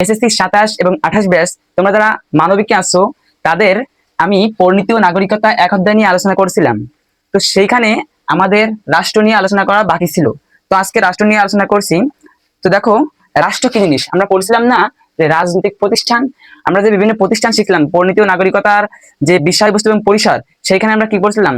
SSC 27 এবং 28 batch তোমরা যারা মানবিকে আসছো তাদের আমি পরিণতি ও নাগরিকতা এক অধ্যায় নিয়ে আলোচনা করছিলাম। তো সেইখানে আমাদের রাষ্ট্র নিয়ে আলোচনা করা বাকি ছিল। তো আজকে রাষ্ট্র নিয়ে আলোচনা করছি। তো দেখো, রাষ্ট্র কি জিনিস আমরা পড়ছিলাম না, যে রাজনৈতিক প্রতিষ্ঠান। আমরা যে বিভিন্ন প্রতিষ্ঠান শিখলাম, পরিণতি ও নাগরিকতার যে বিষয়বস্তু এবং পরিসর, সেইখানে আমরা কি করছিলাম,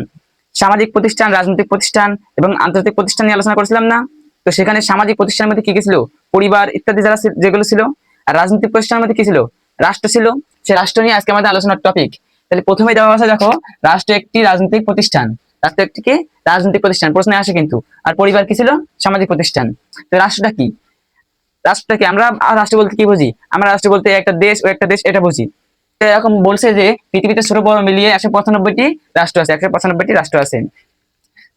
সামাজিক প্রতিষ্ঠান, রাজনৈতিক প্রতিষ্ঠান এবং আন্তর্জাতিক প্রতিষ্ঠান নিয়ে আলোচনা করছিলাম না। তো সেখানে সামাজিক প্রতিষ্ঠানের মধ্যে কি কি ছিল, পরিবার ইত্যাদি যারা যেগুলো ছিল। আর রাজনৈতিক প্রতিষ্ঠানের মধ্যে কি ছিল, রাষ্ট্র ছিল। সে রাষ্ট্র নিয়ে আজকে আমাদের আলোচনার টপিক। তাহলে প্রথমে দেওয়া আছে, দেখো, রাষ্ট্র একটি রাজনৈতিক প্রতিষ্ঠান। রাষ্ট্র একটি কি রাজনৈতিক প্রতিষ্ঠান প্রশ্নে আসে কিন্তু। আর পরিবার কি ছিল, সামাজিক প্রতিষ্ঠান। তো রাষ্ট্রটা কি, রাষ্ট্রটাকে আমরা রাষ্ট্র বলতে কি বুঝি, আমরা রাষ্ট্র বলতে একটা দেশ ও একটা দেশ এটা বুঝি। তো এরকম বলছে যে পৃথিবীতে ছোট বড় মিলিয়ে 195টি রাষ্ট্র আছে, 195টি রাষ্ট্র আছে।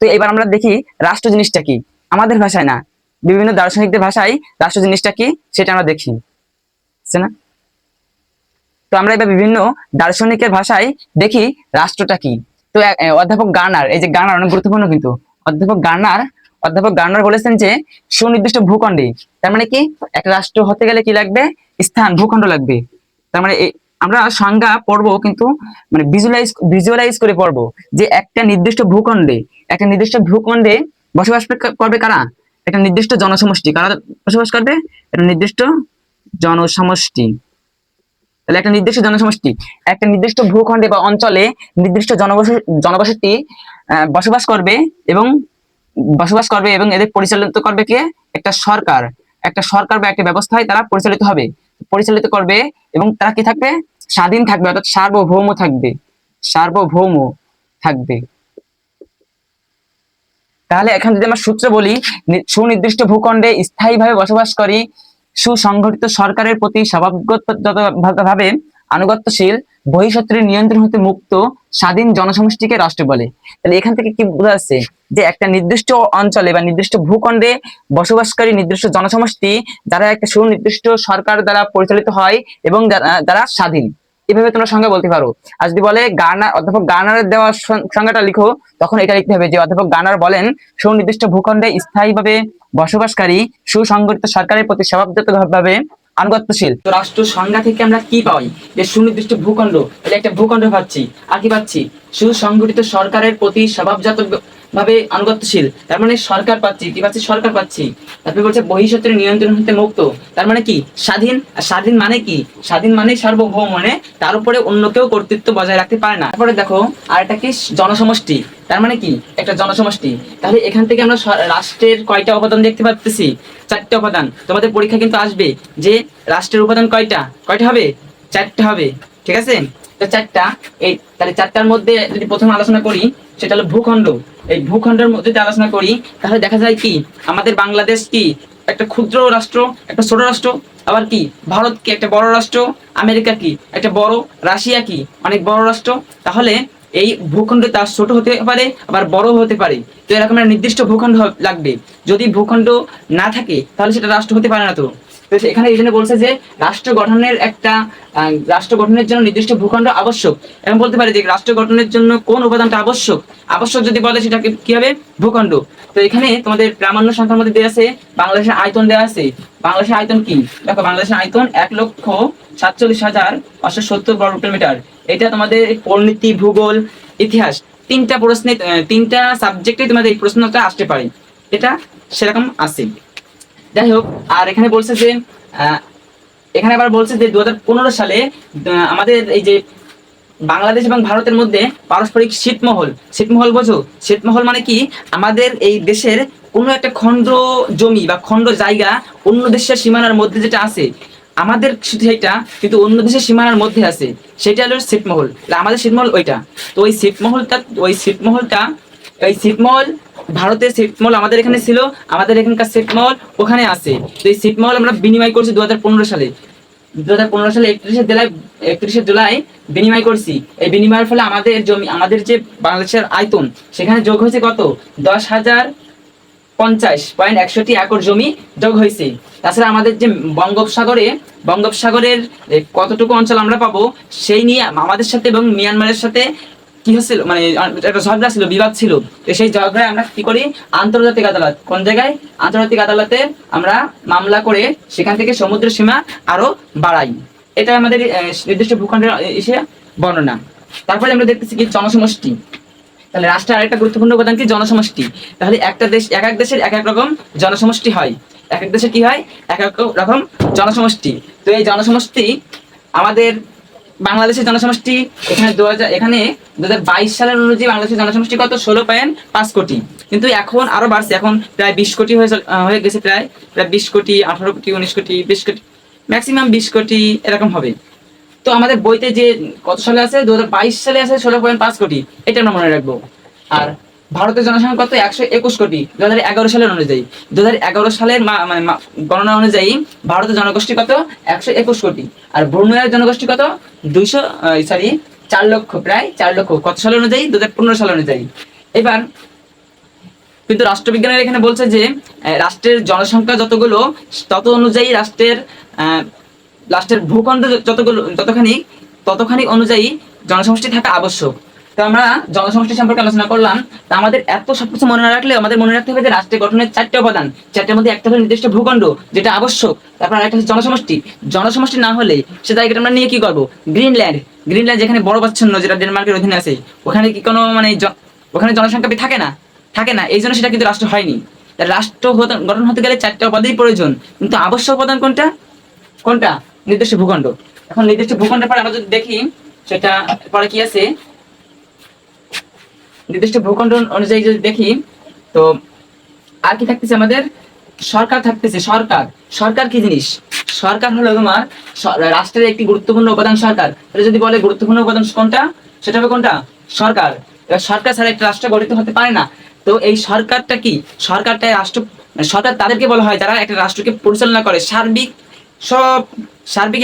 তো এবার আমরা দেখি রাষ্ট্র জিনিসটা কি, আমাদের ভাষায় না, বিভিন্ন দার্শনিকদের ভাষায় রাষ্ট্র জিনিসটা কি সেটা আমরা দেখি, বুঝছে না? তো আমরা এবার বিভিন্ন দার্শনিকের ভাষায় দেখি রাষ্ট্রটা কি। তো অধ্যাপক গার্নার, এই যে গার্নার অনেক গুরুত্বপূর্ণ কিন্তু। অধ্যাপক গার্নার বলেছেন যে সুনির্দিষ্ট ভূখণ্ডে, তার মানে কি, একটা রাষ্ট্র হতে গেলে কি লাগবে, স্থান, ভূখণ্ড লাগবে। তার মানে আমরা সংজ্ঞা পড়বো কিন্তু মানে ভিজুয়ালাইজ করে পড়বো, যে একটা নির্দিষ্ট ভূখণ্ডে বসবাস করবে কারা, একটা নির্দিষ্ট জনসমষ্টি। কারা বসবাস করবে, একটা নির্দিষ্ট জনসমষ্টি। তাহলে একটা নির্দিষ্ট জনসমষ্টি একটা নির্দিষ্ট ভূখণ্ডে বা অঞ্চলে নির্দিষ্ট জনবসতি বসবাস করবে এবং এদের পরিচালিত করবে কে, একটা সরকার বা একটা ব্যবস্থায় তারা পরিচালিত করবে এবং তারা কি থাকবে, স্বাধীন থাকবে, অর্থাৎ সার্বভৌম থাকবে। তাহলে এখানে যদি আমরা সূত্র বলি, সুনির্দিষ্ট ভূখণ্ডে স্থায়ীভাবে বসবাস করি, সুসংগঠিত সরকারের প্রতি স্বভাবগতভাবে আনুগত্যশীল, বহিঃশত্রুর নিয়ন্ত্রণ হতে মুক্ত স্বাধীন জনসমষ্টিকে রাষ্ট্র বলে। তাহলে এখান থেকে কি বোঝা যাচ্ছে, যে একটা নির্দিষ্ট অঞ্চলে বা নির্দিষ্ট ভূখণ্ডে বসবাসকারী নির্দিষ্ট জনসমষ্টি যারা একটা সুনির্দিষ্ট সরকার দ্বারা পরিচালিত হয় এবং যারা স্বাধীন, এভাবে তোমরা সংজ্ঞা বলতে পারো। আর যদি বলে অধ্যাপক গার্নারের দেওয়া সংজ্ঞাটা লিখো, তখন এটা লিখতে হবে যে অধ্যাপক গার্নার বলেন সুনির্দিষ্ট ভূখণ্ডে স্থায়ীভাবে বসবাসকারী সুসংগঠিত সরকারের প্রতি স্বভাবগতভাবে আনুগত্যশীল। তো রাষ্ট্র সংজ্ঞা থেকে আমরা কি পাই, যে সুনির্দিষ্ট ভূখণ্ড, এটা একটা ভূখণ্ড পাচ্ছি। আর কি পাচ্ছি, সুসংগঠিত সরকারের প্রতি স্বভাবজাত ভাবে আনুগত্যশীল, তার মানে সরকার পাচ্ছি। কি পাচ্ছি, সরকার পাচ্ছি। তারপরে বলছে বহিঃশত্রুর নিয়ন্ত্রণ হতে মুক্ত, তার মানে কি, স্বাধীন। আর স্বাধীন মানে কি, স্বাধীন মানে সার্বভৌম, মানে তার উপরে অন্য কেউ কর্তৃত্ব বজায় রাখতে পারে না। তারপরে দেখো, আর একটা কি, জনসমষ্টি, তার মানে কি, একটা জনসমষ্টি। তাহলে এখান থেকে আমরা রাষ্ট্রের কয়টা উপাদান দেখতে পাচ্ছি, 4টে উপাদান। তোমাদের পরীক্ষা কিন্তু আসবে যে রাষ্ট্রের উপাদান কয়টা হবে, 4টে হবে, ঠিক আছে? তো 4টা, এই তাহলে 4টার মধ্যে যদি প্রথমে আলোচনা করি, সেটা হলো ভূখণ্ড। এই ভূখণ্ডের মধ্যে যদি আলোচনা করি, তাহলে দেখা যায় কি, আমাদের বাংলাদেশ কি একটা ক্ষুদ্র রাষ্ট্র, একটা ছোট রাষ্ট্র। আবার কি, ভারত কি একটা বড় রাষ্ট্র, আমেরিকা কি একটা বড়, রাশিয়া কি অনেক বড় রাষ্ট্র। তাহলে এই ভূখণ্ড তার ছোট হতে পারে, আবার বড় হতে পারে। তো এরকম একটা নির্দিষ্ট ভূখণ্ড লাগবে। যদি ভূখণ্ড না থাকে তাহলে সেটা রাষ্ট্র হতে পারে না। তো এখানে এই জন্য বলছে যে রাষ্ট্র গঠনের জন্য নির্দিষ্ট ভূখণ্ড আবশ্যক। এবং বলতে পারে যে রাষ্ট্র গঠনের জন্য কোন উপাদানটা আবশ্যক যদি বলে, সেটাকে কি হবে, ভূখণ্ড। তো এখানে তোমাদের প্রামাণ্য সংখ্যার মধ্যে দেওয়া আছে, বাংলাদেশের আয়তন দেওয়া আছে। বাংলাদেশের আয়তন কি, দেখো, বাংলাদেশের আয়তন 1,47,570 বর্গ কিলোমিটার। এটা তোমাদের পরিণতি, ভূগোল, ইতিহাস, তিনটা সাবজেক্টে তোমাদের এই প্রশ্নটা আসতে পারে, এটা সেরকম আছে। যাই হোক, আর এখানে বলছে যে এখানে আবার বলছে যে 2015 সালে আমাদের এই যে বাংলাদেশ এবং ভারতের মধ্যে পারস্পরিক ছিটমহল বোঝো, ছিটমহল মানে কি, আমাদের এই দেশের কোনো একটা খণ্ড জমি বা খণ্ড জায়গা অন্য দেশের সীমানার মধ্যে যেটা আছে, আমাদের সেটা কিন্তু অন্য দেশের সীমানার মধ্যে আছে, সেটা হলো ছিটমহল। আমাদের ছিটমহল ওইটা। তো ওই ছিটমহল ভারতের ছিটমহল আমাদের এখানে ছিল, আমাদের এখানকার ছিটমহল ওখানে আছে। তো এই ছিটমহল আমরা বিনিময় করছি 2015 সালে। 31শে জুলাই বিনিময় করছি। এই বিনিময়ের ফলে আমাদের যে বাংলাদেশের আয়তন, সেখানে যোগ হয়েছে কত, 10,050.61 একর জমি যোগ হয়েছে। তাছাড়া আমাদের যে বঙ্গোপসাগরের কতটুকু অঞ্চল আমরা পাবো, সেই নিয়ে আমাদের সাথে এবং মিয়ানমারের সাথে কি হচ্ছিল, মানে একটা ঝগড়া ছিল, বিবাদ ছিল, তো সেই ঝগড়ায় আমরা কি করি, আন্তর্জাতিক আদালত, কোন জায়গায়, আন্তর্জাতিক আদালতে আমরা মামলা করে সেখান থেকে সমুদ্র সীমা আরো বাড়াই। এটা আমাদের নির্দিষ্ট ভূখণ্ডের এসে বর্ণনা। তারপরে আমরা দেখতেছি কি জনসমষ্টি। তাহলে রাষ্ট্রের আরেকটা গুরুত্বপূর্ণ উপাদান কি, জনসমষ্টি। তাহলে একটা দেশ, এক এক দেশের এক এক রকম জনসমষ্টি হয়, এক এক দেশে কি হয়, এক এক রকম জনসমষ্টি। তো এই জনসমষ্টি আমাদের বাংলাদেশের জনসমষ্টি এখানে 2022 সালের অনুযায়ী বাংলাদেশের জনসমষ্টি কত, 16.5 কোটি। কিন্তু এখন আরো বাড়ছে, এখন প্রায় 20 কোটি হয়ে গেছে, প্রায় 20 কোটি, 18 কোটি, 19 কোটি, 20 কোটি, ম্যাক্সিমাম 20 কোটি এরকম হবে। তো আমাদের বইতে যে কত সালে আছে, 2022 সালে আছে 16.5 কোটি, এটা আমরা মনে রাখবো। আর ভারতের জনসংখ্যা কত, 121 কোটি 2011 সালের অনুযায়ী। 2011 সালের গণনা অনুযায়ী ভারতের জনগোষ্ঠী কত, 121 কোটি। আর ব্রুনাইয়ের জনগোষ্ঠী কত, 4 লক্ষ, প্রায় 4 লক্ষ, কত সাল অনুযায়ী, 2015 সাল অনুযায়ী। এবার কিন্তু রাষ্ট্রবিজ্ঞানের এখানে বলছে যে রাষ্ট্রের জনসংখ্যা যতগুলো, তত অনুযায়ী রাষ্ট্রের ভূখণ্ড ততখানি অনুযায়ী জনসমষ্টি থাকা আবশ্যক। তো আমরা জনসমষ্টি সম্পর্কে আলোচনা করলাম। তা আমাদের এত সবকিছু মনে না রাখলে আমাদের মনে রাখতে হবে যে রাষ্ট্রের গঠনের 4টে উপাদান, 4টার মধ্যে একটা হলো নির্দিষ্ট ভূখণ্ড যেটা আবশ্যক, তারপর আরেকটা হচ্ছে জনসমষ্টি। জনসমষ্টি না হলে সে জায়গাটা আমরা নিয়ে কি করবো, গ্রিনল্যান্ড যেখানে বরফাচ্ছন্ন, যেটা ডেনমার্কের অধীনে আছে, ওখানে কি কোনো মানে ওখানে জনসংখ্যা থাকে না, এই জন্য সেটা কিন্তু রাষ্ট্র হয়নি। রাষ্ট্র গঠন হতে গেলে 4টা উপাদানই প্রয়োজন, কিন্তু আবশ্যক উপাদান কোনটা, নির্দিষ্ট ভূখণ্ড। এখন নির্দিষ্ট ভূখণ্ডের পরে আমরা যদি দেখি, সেটা পরে কি আছে, নির্দিষ্ট ভূখণ্ড অনুযায়ী যদি দেখি, তো আর কি থাকতেছে আমাদের, সরকার থাকতেছে। সরকার কি জিনিস, সরকার হলো তোমার রাষ্ট্রের একটি গুরুত্বপূর্ণ উপাদান। সরকার এটা যদি বলে গুরুত্বপূর্ণ উপাদান কোনটা, সেটা হবে কোনটা, সরকার। এবার সরকার ছাড়া একটা রাষ্ট্র গঠিত হতে পারে না। তো এই সরকারটা কি, সরকারটা রাষ্ট্র, সরকার তাদেরকে বলা হয় যারা একটা রাষ্ট্রকে পরিচালনা করে, সার্বিক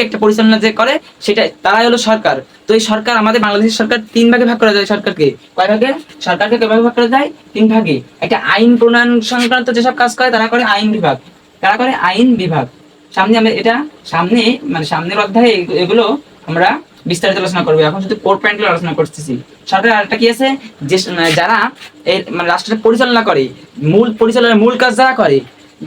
একটা পরিচালনা যে করে, সেটা তারাই হলো সরকার। তো এই সরকার, আমাদের বাংলাদেশের সরকার 3 ভাগে ভাগ করা যায়। সরকারকে কয় ভাগে, সরকারকে কয় ভাগে ভাগ করা যায়, 3 ভাগে। একটা আইন প্রণয়ন সংক্রান্ত যেসব কাজ করে তারা করে আইন বিভাগ, সামনের অধ্যায়ে এগুলো আমরা বিস্তারিত আলোচনা করবো। এখন শুধু কোর পয়েন্টগুলো আলোচনা করতেছি। সরকারের আরেকটা কি আছে, যে যারা রাষ্ট্রের পরিচালনা করে, মূল কাজ যারা করে,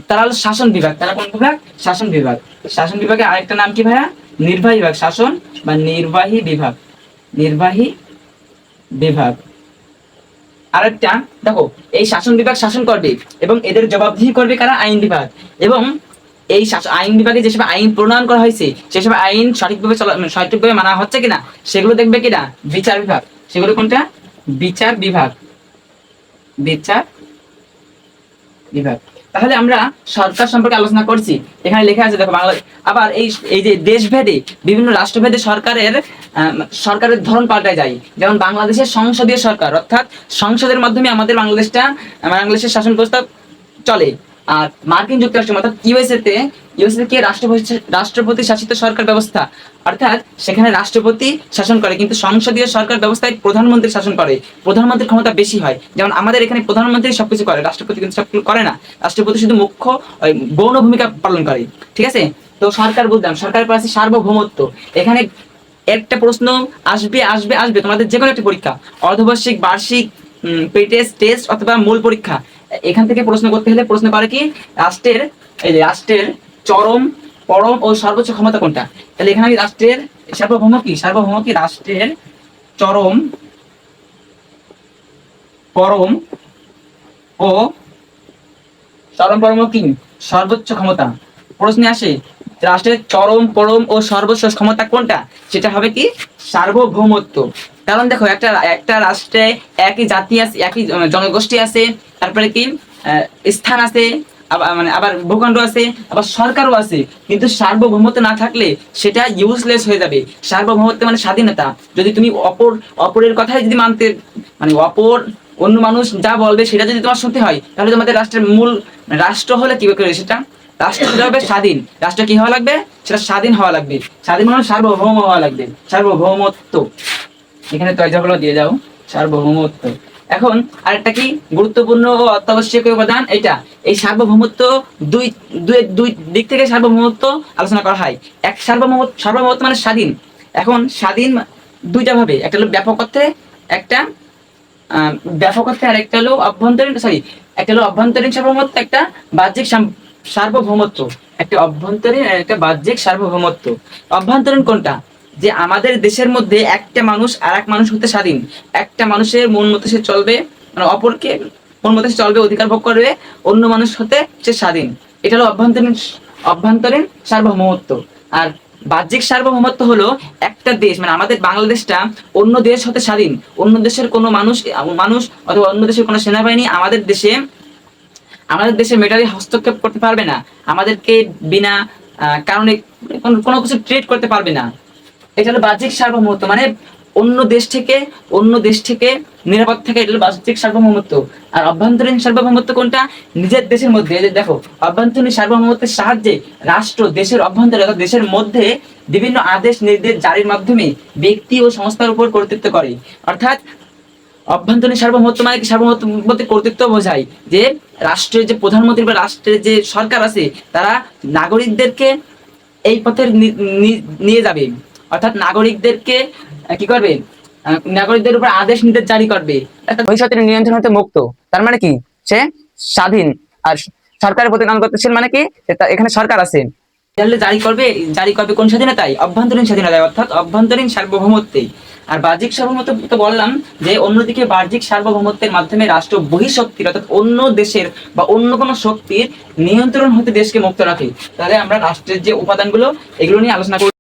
তারা হলো শাসন বিভাগ। তারা কোন বিভাগ, শাসন বিভাগ। শাসন বিভাগের আরেকটা নাম কি ভাইয়া, নির্বাহী বিভাগ। শাসন বা নির্বাহী বিভাগ। আরেকটা দেখো, এই শাসন বিভাগ শাসন করবে এবং এদের জবাবদিহি করবে কারা, আইন বিভাগ। এবং এই আইন বিভাগে যেসব আইন প্রণয়ন করা হয়েছে, সেসব আইন সঠিকভাবে মানা হচ্ছে কিনা, সেগুলো দেখবে কিনা, বিচার বিভাগ। সেগুলো কোনটা, বিচার বিভাগ। তাহলে আমরা সরকার সম্পর্কে আলোচনা করছি। এখানে লেখা আছে দেখো, বাংলা। আবার এই যে দেশভেদে, বিভিন্ন রাষ্ট্রভেদে সরকারের ধরন পাল্টায় যায়। যেমন বাংলাদেশের সংসদীয় সরকার, অর্থাৎ সংসদের মাধ্যমে আমাদের বাংলাদেশের শাসন ব্যবস্থা চলে। আর মার্কিন যুক্তরাষ্ট্র অর্থাৎ ইউএসএ কে রাষ্ট্রপতি শাসিত সরকার ব্যবস্থা, অর্থাৎ সেখানে রাষ্ট্রপতি শাসন করে, কিন্তু সংসদীয় সরকার ব্যবস্থায় প্রধানমন্ত্রী শাসন করে। প্রধানমন্ত্রীর ক্ষমতা বেশি হয়। যেমন আমাদের এখানে প্রধানমন্ত্রী সবকিছু করে, রাষ্ট্রপতি কিন্তু সবকিছু করে না। রাষ্ট্রপতি শুধু মুখ্য গৌণ ভূমিকা পালন করে, ঠিক আছে। তো সরকার বুঝলাম, সরকারের পর আছে সার্বভৌমত্ব। এখানে একটা প্রশ্ন আসবে তোমাদের যে কোনো একটা পরীক্ষা, অর্ধবার্ষিক, বার্ষিক, টেস্ট অথবা মূল পরীক্ষা। এখান থেকে প্রশ্ন করতে হলে প্রশ্ন করে কি, রাষ্ট্রের চরম, পরম ও সর্বোচ্চ ক্ষমতা কোনটা। তাহলে এখানে রাষ্ট্রের সার্বভৌম কি রাষ্ট্রের চরম, পরম কি সর্বোচ্চ ক্ষমতা। প্রশ্নে আসে রাষ্ট্রের চরম, পরম ও সর্বোচ্চ ক্ষমতা কোনটা, সেটা হবে কি, সার্বভৌমত্ব। কারণ দেখো, একটা রাষ্ট্রে একই জাতি আছে, একই জনগোষ্ঠী আছে, তারপরে কি স্থান আছে, আবার ভূখণ্ড আছে, আবার সরকারও আছে, কিন্তু সার্বভৌমত্ব না থাকলে সেটা ইউজলেস হয়ে যাবে। সার্বভৌমত্ব মানে স্বাধীনতা। যদি তুমি অপরের কথাই যদি মানতে, অন্য মানুষ যা বলবে সেটা যদি তোমার শুনতে হয়, তাহলে তোমাদের রাষ্ট্র হলে কি করে, সেটা রাষ্ট্র হবে স্বাধীন। রাষ্ট্র কি হওয়া লাগবে, সেটা স্বাধীন হওয়া লাগবে। স্বাধীন মানে সার্বভৌম হওয়া লাগবে, সার্বভৌমত্ব। এখানে তয়জাগুলো দিয়ে যাও, সার্বভৌমত্ব। এখন আরেকটা কি গুরুত্বপূর্ণ ও অত্যাবশ্যকীয় উপাদান, এটা এই সার্বভৌমত্ব দুই দিক থেকে সার্বভৌমত্ব আলোচনা করা হয়। এক সার্বভৌমত্ব মানে স্বাধীন। এখন স্বাধীন দুইটা ভাবে, একটা হলো ব্যাপক অর্থে, একটা ব্যাপকত্ব, আর একটা হলো অভ্যন্তরীণ, সরি, একটা হলো অভ্যন্তরীণ সার্বভৌমত্ব, একটা বাহ্যিক সার্বভৌমত্ব। একটা অভ্যন্তরীণ আর একটা বাহ্যিক সার্বভৌমত্ব। অভ্যন্তরীণ কোনটা? যে আমাদের দেশের মধ্যে একটা মানুষ আর এক মানুষ হতে স্বাধীন, একটা মানুষের মন মতো সে চলবে, মানে অপরকে মন মতো সে চলবে, অধিকার ভোগ করবে, অন্য মানুষ হতে সে স্বাধীন। এটা হলো অভ্যন্তরীণ সার্বভৌমত্ব। আর বাহ্যিক সার্বভৌমত্ব হলো একটা দেশ, মানে আমাদের বাংলাদেশটা অন্য দেশ হতে স্বাধীন, অন্য দেশের কোনো মানুষ অথবা অন্য দেশের কোনো সেনাবাহিনী আমাদের দেশে মিলিটারি হস্তক্ষেপ করতে পারবে না, আমাদেরকে বিনা কারণে কোনো কিছু ট্রিট করতে পারবে না। এটা হলো বাহ্যিক সার্বভৌমত্ব, মানে অন্য দেশ থেকে নিরাপদ থাকে, এটা হলো বাহ্যিক সার্বভৌমত্ব। আর অভ্যন্তরীণ সার্বভৌমত্ব কোনটা? নিজের দেশের মধ্যে। এই যে দেখো, অভ্যন্তরীণ সার্বভৌমত্বের সাহায্যে রাষ্ট্র দেশের অভ্যন্তরে অর্থাৎ দেশের মধ্যে বিভিন্ন আদেশ নির্দেশ জারির মাধ্যমে ব্যক্তি ও সংস্থার উপর কর্তৃত্ব করে। অর্থাৎ অভ্যন্তরীণ সার্বভৌমত্ব মানে কি? সার্বভৌমত্ব বলতে কর্তৃত্ব বোঝায় যে রাষ্ট্রের যে প্রধানমন্ত্রী বা রাষ্ট্রের যে সরকার আছে, তারা নাগরিকদেরকে এই পথে নিয়ে যাবে, অর্থাৎ নাগরিকদেরকে কি করবে? নাগরিকদের উপর আদেশ নির্দেশ জারি করবে, ভবিষ্যতের নিয়ন্ত্রণ হতে মুক্ত। তার মানে কি? সে স্বাধীন। আর সরকারের প্রতি আনুগত্যশীল মানে কি? এখানে সরকার আছে, তাহলে জারি করবে কোন স্বাধীনতায়? অভ্যন্তরীণ স্বাধীনতায়, অর্থাৎ অভ্যন্তরীণ সার্বভৌমত্বেই। আর বাহ্যিক সার্বভৌমত্ব তো বললাম যে অন্যদিকে বাহ্যিক সার্বভৌমত্বের মাধ্যমে রাষ্ট্র বহিঃশক্তির অর্থাৎ অন্য দেশের বা অন্য কোনো শক্তির নিয়ন্ত্রণ হতে দেশকে মুক্ত রাখে। তাহলে আমরা রাষ্ট্রের যে উপাদানগুলো, এগুলো নিয়ে আলোচনা করি।